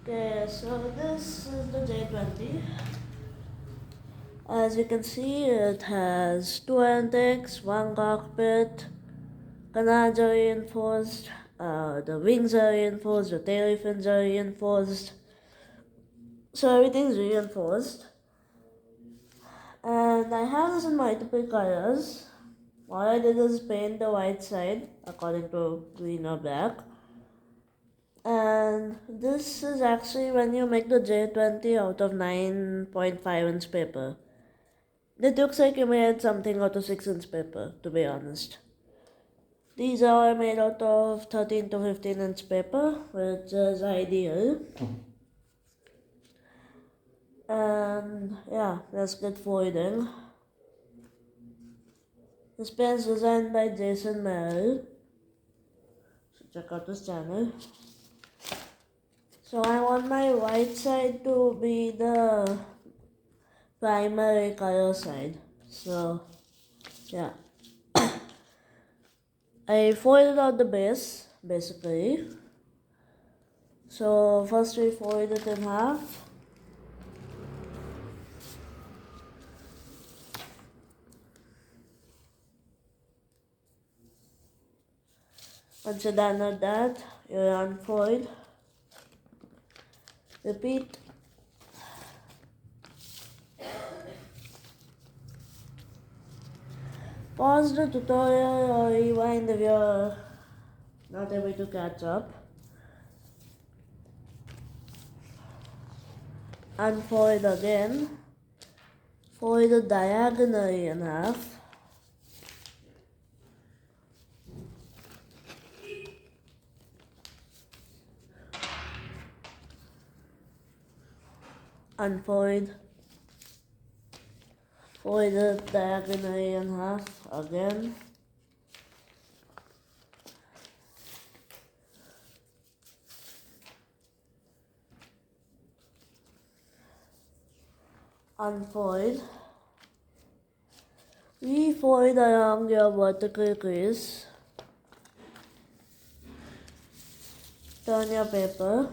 Okay, so this is the J20. As you can see, it has two antics, one cockpit, canards are reinforced, the wings are reinforced, the tail fins are reinforced, so everything's reinforced. And I have this in multiple colors. All I did is paint the white side according to green or black. And this is actually when you make the J20 out of 9.5-inch paper. It looks like you made something out of 6-inch paper, to be honest. These are made out of 13 to 15-inch paper, which is ideal. And yeah, that's good folding. This pen is designed by Jayson Merill, so check out his channel. So I want my white side to be the primary color side. So yeah, I folded out the base basically. So first we fold it in half. Once you're done with that, you unfold. Repeat. Pause the tutorial or rewind if you're not able to catch up. Unfold again. Fold it diagonally in half. Unfold. Fold it diagonally in half again. Unfold. Refold along your vertical crease. Turn your paper.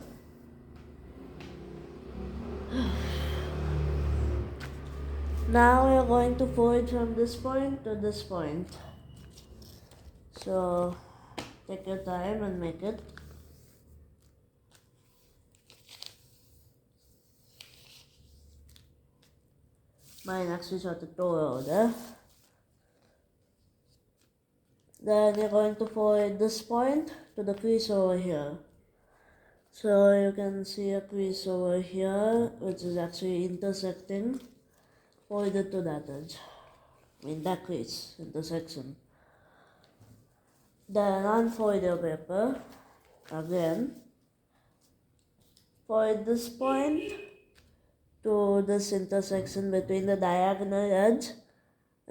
Now we're going to fold from this point to this point. So take your time and make it. Mine actually shot a toe over there. Then you're going to fold this point to the crease over here. So you can see a crease over here, which is actually intersecting. Fold it to that edge. That crease, intersection. Then unfold your paper again. Fold this point to this intersection between the diagonal edge,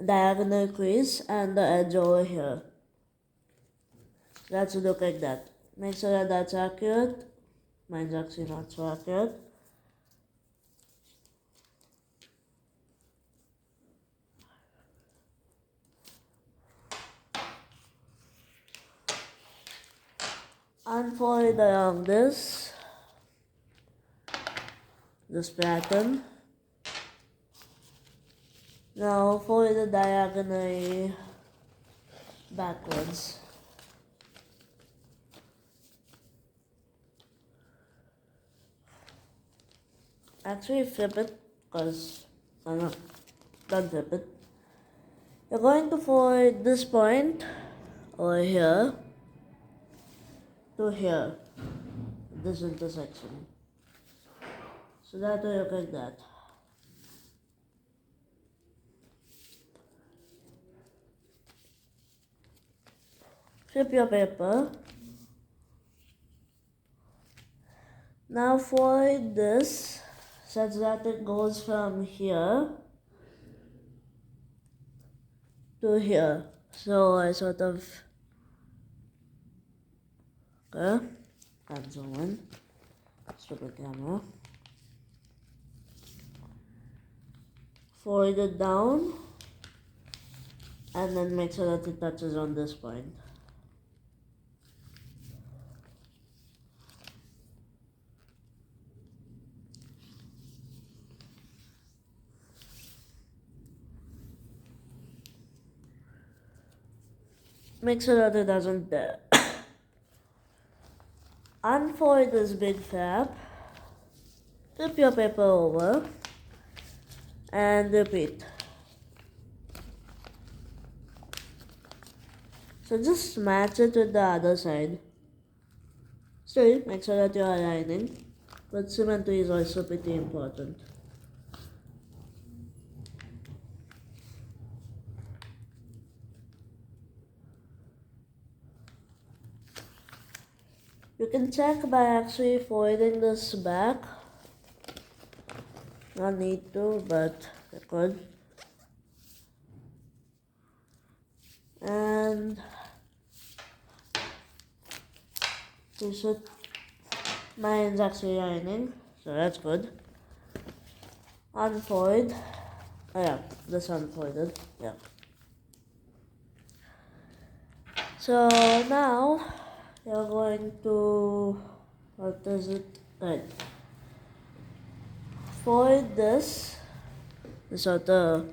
diagonal crease, and the edge over here. That should look like that. Make sure that that's accurate. Mine's actually not so accurate. Unfold along this pattern. Now fold it diagonally backwards. Actually flip it, because don't flip it. You're going to fold this point over here to here, this intersection. So that will look like that. Flip your paper. Now fold this such that it goes from here to here. So I sort of, okay, and zoom in, stupid camera. Fold it down and then make sure that it touches on this point. make sure that it doesn't unfold this big flap, flip your paper over, and repeat. So just match it with the other side. Still, make sure that you are aligning, but symmetry is also pretty important. You can check by actually folding this back. Not need to, but I could. And you should, mine's actually lining, so that's good. Unfold. Oh yeah, this unfolded, yeah. So now you're going to, what is it? Right. Fold this sort of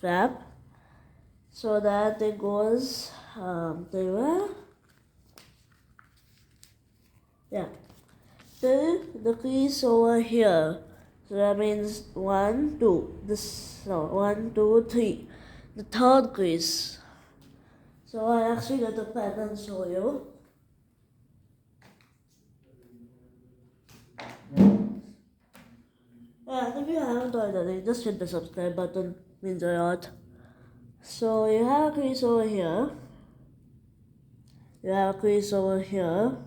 flap so that it goes till the crease over here. So that means 1, 2. No, 1, 2, 3. The third crease. So I actually got a pen and show you. Yeah, if you haven't already, just hit the subscribe button, means a lot. So you have a crease over here. You have a crease over here.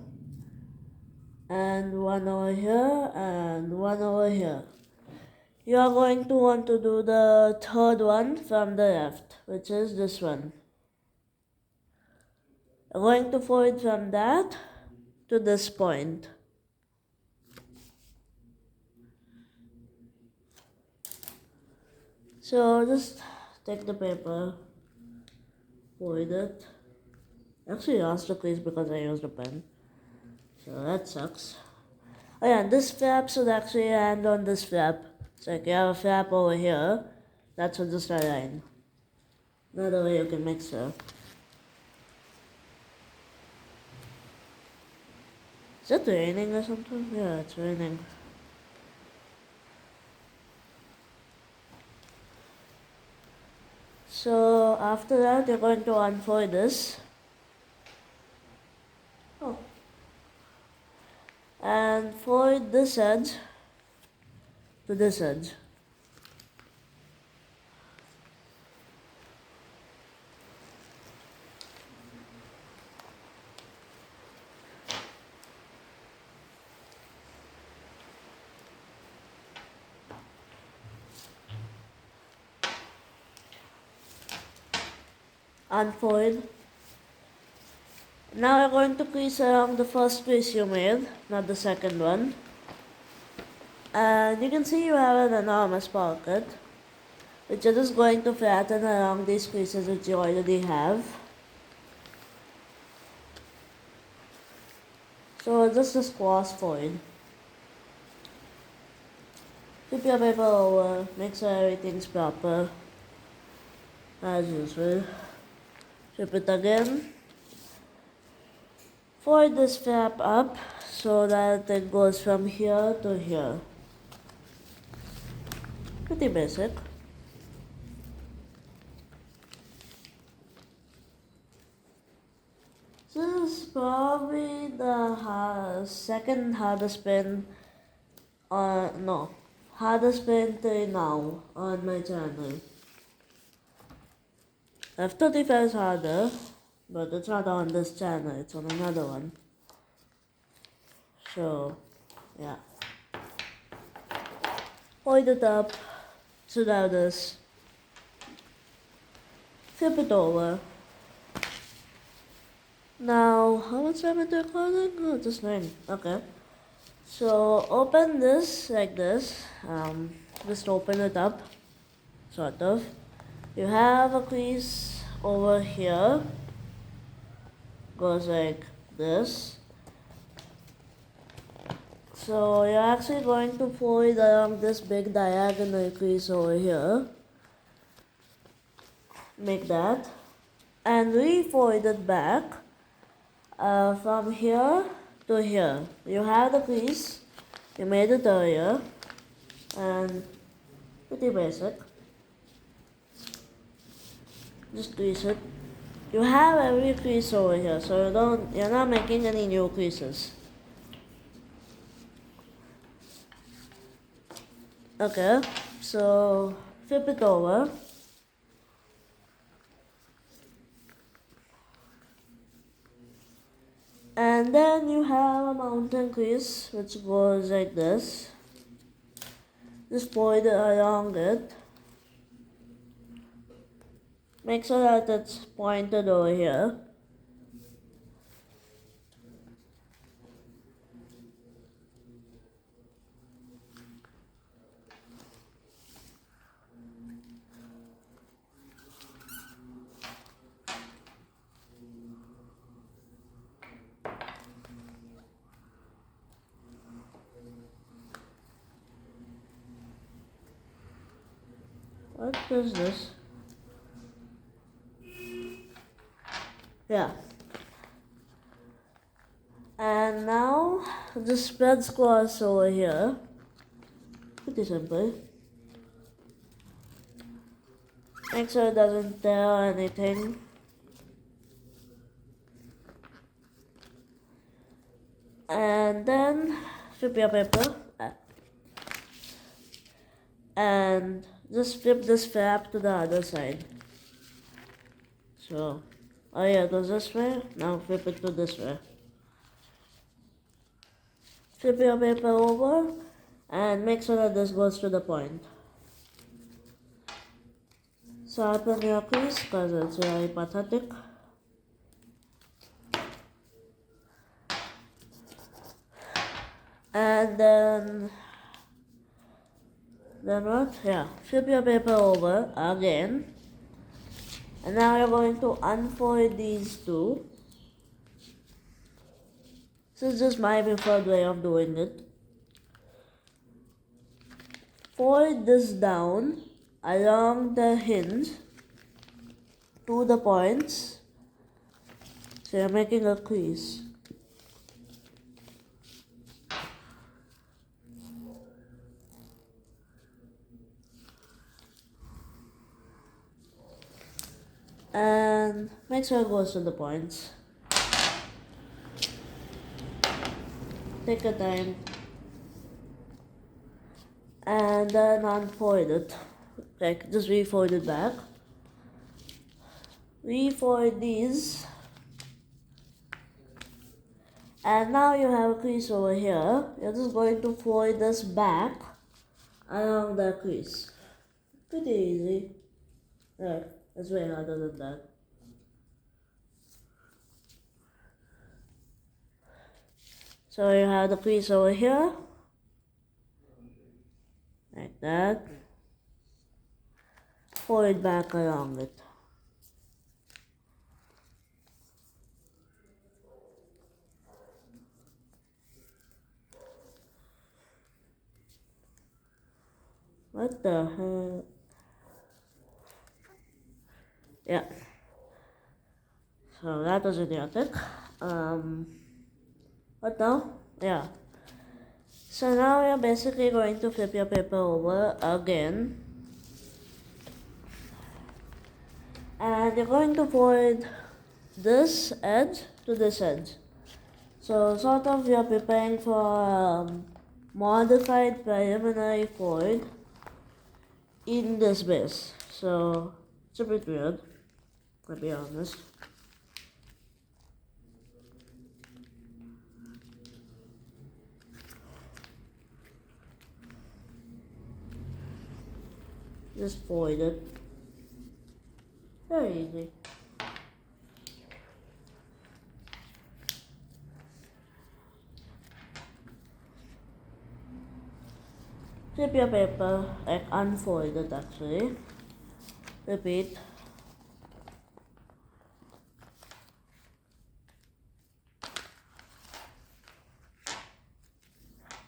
And one over here, and one over here. You are going to want to do the third one from the left, which is this one. I'm going to fold from that to this point. So just take the paper, fold it. Actually lost the crease because I used a pen. So that sucks. Oh yeah, this flap should actually land on this flap. So if you have a flap over here, that should just align. Another way you can mix it. Is it raining or something? Yeah, it's raining. So after that, you're going to unfold this. Oh. And fold this edge to this edge. Unfold. Now you're going to crease around the first crease you made, not the second one. And you can see you have an enormous pocket, which you're just going to flatten around these creases which you already have. So just a squash fold. Flip your paper over, make sure everything's proper, as usual. Flip it again. Fold this flap up so that it goes from here to here. Pretty basic. This is probably the second hardest pen, hardest pen till now on my channel. F35 is harder, but it's not on this channel, it's on another one. So, yeah. Hold it up, should have this. Flip it over. Now, how much time is it recording? Oh, just 9. Okay. So, open this like this. Just open it up, sort of. You have a crease over here. Goes like this. So, you're actually going to fold along this big diagonal crease over here. Make that. and re-fold it back from here to here. You have the crease, you made it earlier, and pretty basic. Just crease it. You have every crease over here, so you're not making any new creases. Okay, so flip it over. And then you have a mountain crease which goes like this. Just fold it along it. Make sure that it's pointed over here. What is this? Yeah. And now the spread squares over here. Pretty simple. Make sure it doesn't tear anything. And then flip your paper. And just flip this flap to the other side. So, oh yeah, it goes this way. Now flip it to this way. Flip your paper over and make sure that this goes to the point. Sharpen your crease because it's very pathetic. And then what? Yeah, flip your paper over again. And now you're going to unfold these two. This is just my preferred way of doing it. Fold this down along the hinge to the points. So you're making a crease. And make sure it goes to the points. Take your time. And then unfold it. Like, just refold it back. Refold these. And now you have a crease over here. You're just going to fold this back along the crease. Pretty easy. Right, it's way harder than that. So you have the crease over here. Like that. Fold back along it. What the heck? Yeah. So that was idiotic. What now? Yeah. So now you're basically going to flip your paper over again. And you're going to fold this edge to this edge. So sort of you're preparing for modified preliminary fold in this base. So it's a bit weird, to be honest. Just fold it. Very easy. Flip your paper, like unfold it actually. Repeat.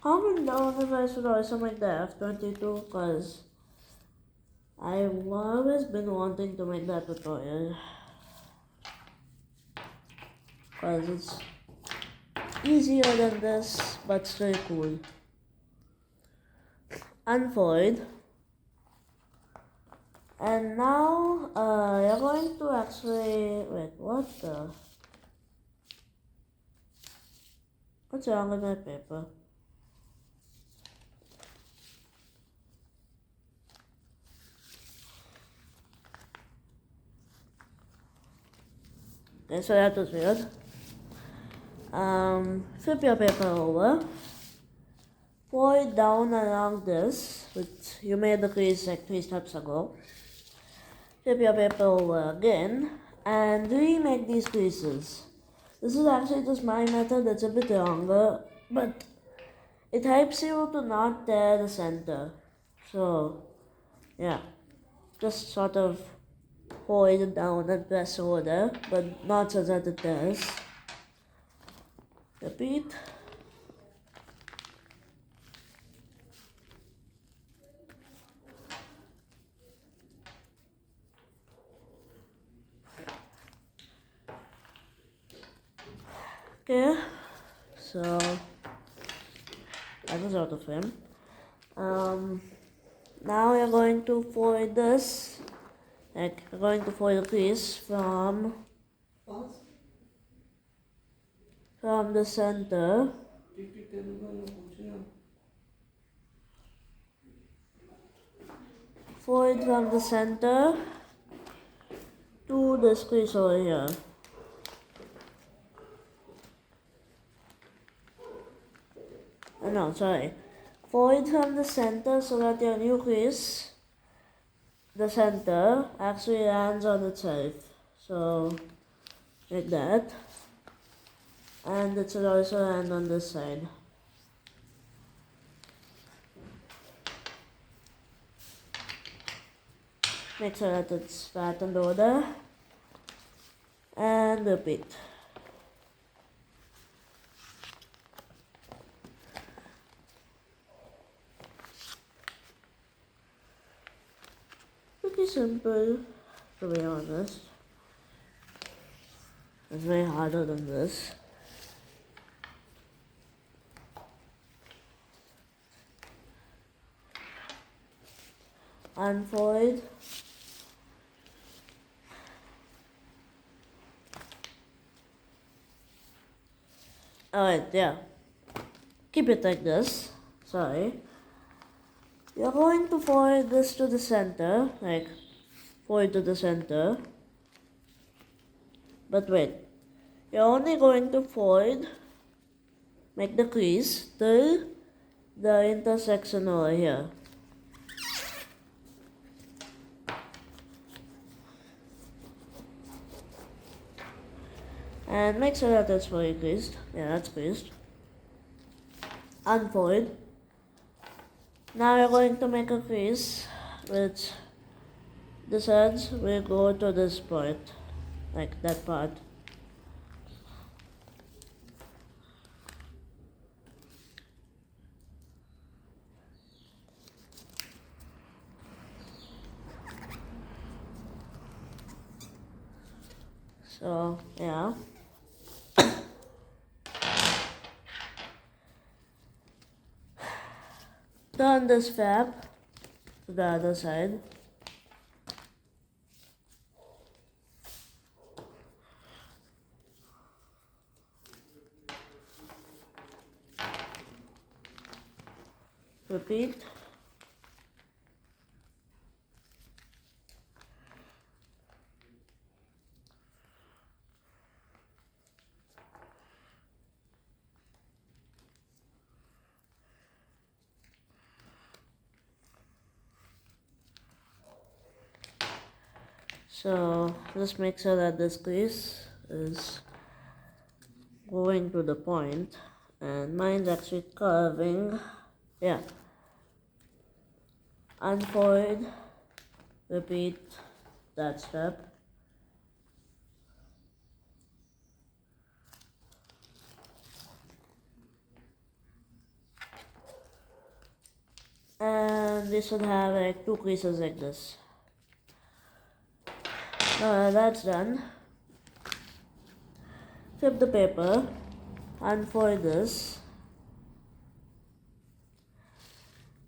Comment down if I should also make the F-22 because I've always been wanting to make that tutorial. because it's easier than this, but still cool. Unfold. And now you're going to actually, wait, what's wrong with my paper? Okay, so that was weird. Flip your paper over. Fold down along this, which you made the crease like 3 steps ago. Flip your paper over again and remake these creases. This is actually just my method, it's a bit longer, but it helps you to not tear the center. So, yeah, just sort of hold it down and press over there, but not so that it tears. Repeat. Okay, so that was out of frame. Now you're going to fold this, like you're going to fold the piece from the center. Fold from the center to this crease over here. No, sorry. Fold from the center so that your new crease, the center, actually lands on itself. So, like that. And it should also land on this side. Make sure that it's flattened over there. And repeat. Pretty simple, to be honest. It's way harder than this. Unfold. Alright, yeah. Keep it like this. Sorry. You're going to fold this to the center, like fold to the center. But wait, you're only going to fold, make the crease till the intersection over here. And make sure that it's fully creased. Yeah, that's creased. Unfold. Now you're going to make a crease which this edge will go to this point, like that part. So, yeah. Turn this fab to the other side. Repeat. So just make sure that this crease is going to the point, and mine's actually curving. Yeah. Unfold, repeat that step. And we should have like 2 creases like this. That's done. flip the paper, unfold this.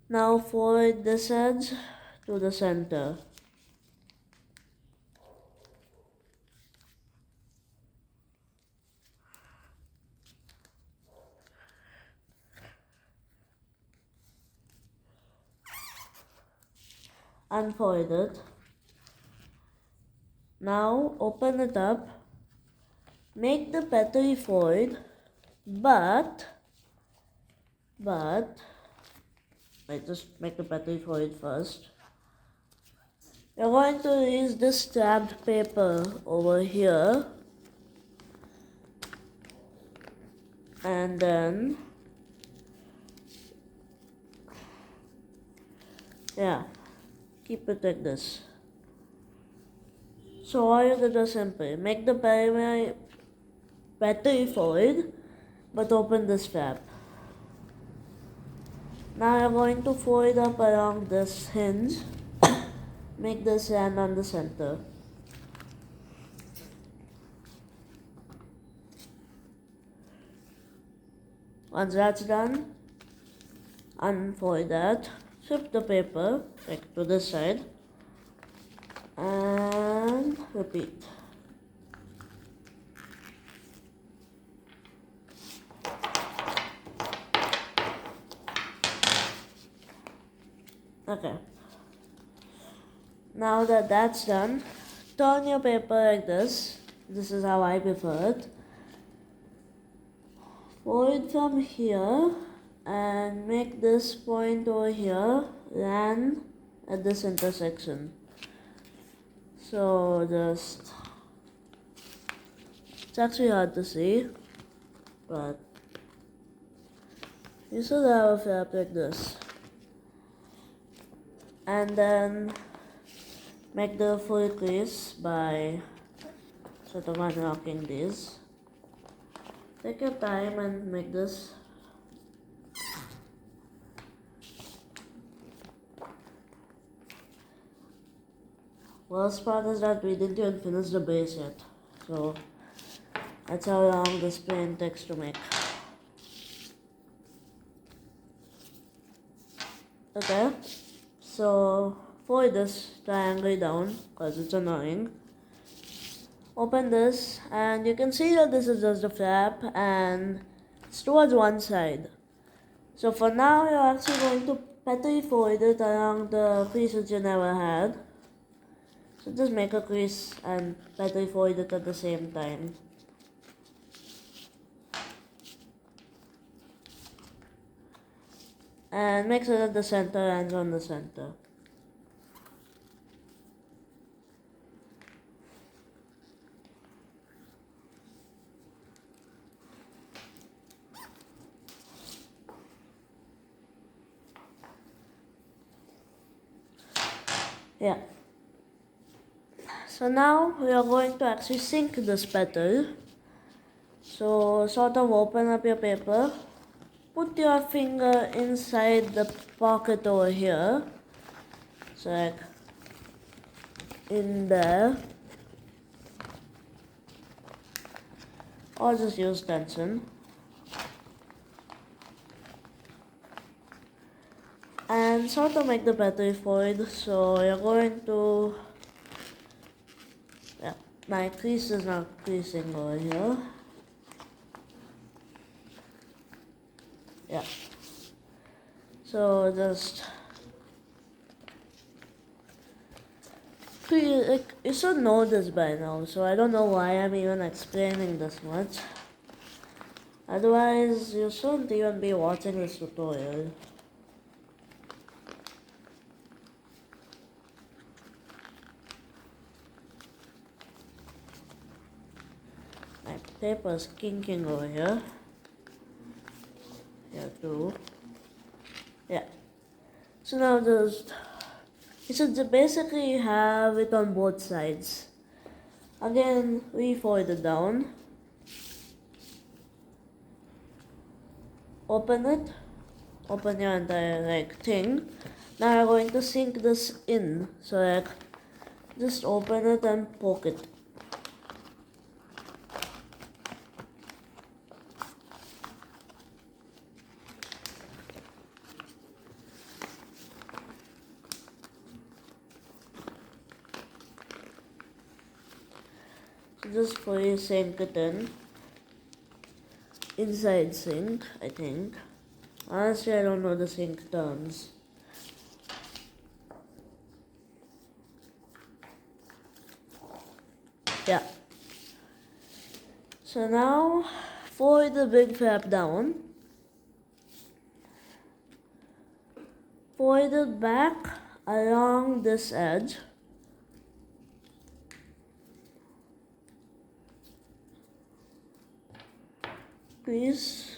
Now fold this edge to the center. Unfold it. Now open it up. Make the petri fold, but I just make the petri fold first. You're going to use this stamped paper over here, and then keep it like this. So all you do is simply make the petri fold, but open this flap. Now you're going to fold up along this hinge. Make this end on the center. Once that's done, unfold that, flip the paper like to this side, and repeat. Okay. Now that that's done, turn your paper like this. This is how I prefer it. Fold from here and make this point over here land at this intersection. So it's actually hard to see, but you should have a flap like this. And then make the full crease by sort of unlocking these. Take your time and make this. Worst part is that we didn't even finish the base yet, so that's how long this plane takes to make. Okay, so fold this triangle down because it's annoying. Open this and you can see that this is just a flap and it's towards one side. So for now you're actually going to petri fold it along the crease that you never had. So just make a crease and petri fold it at the same time. And make sure that the center ends on the center. Yeah. So now we are going to actually sink this petal. So sort of open up your paper. Put your finger inside the pocket over here. So like in there. Or just use tension. And sort of make the petri fold. So you're going to, my crease is not creasing over here. Yeah. So just you should know this by now, so I don't know why I'm even explaining this much. Otherwise, you shouldn't even be watching this tutorial. My paper's kinking over here. Here too. Yeah. So now you should basically have it on both sides. Again, we fold it down. Open it. Open your entire thing. Now we're going to sink this in. So just open it and poke it. just free sink it in. Inside sink, I think. Honestly, I don't know the sink terms. Yeah. So now, fold the big flap down. Fold it back along this edge. Please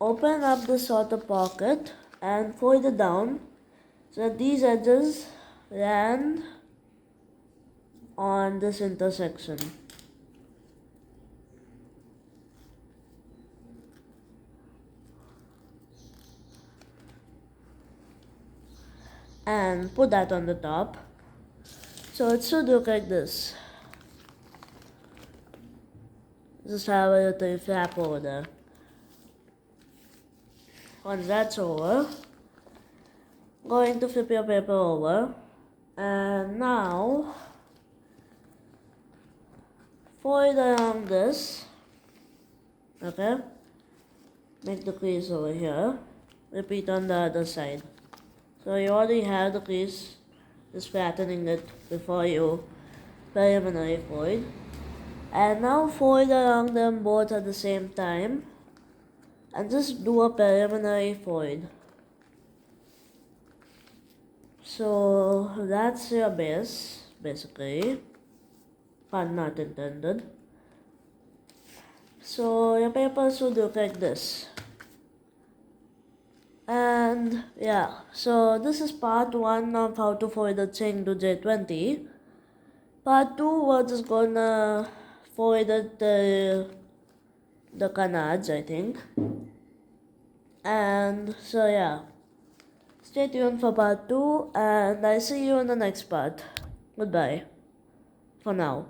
open up this outer pocket and fold it down so that these edges land on this intersection. And put that on the top. So it should look like this. Just have a little flap over there. Once that's over, going to flip your paper over, and now fold along this. Okay, make the crease over here. Repeat on the other side. So you already have the crease, just flattening it before you preliminary fold. And now fold along them both at the same time and just do a preliminary fold. So that's your base, basically. Pun not intended. So your paper should look like this. And yeah, so this is part 1 of how to fold the Chengdu J20. Part 2, we're just gonna fold the canards, I think. And so yeah, stay tuned for part 2, and I see you in the next part. Goodbye for now.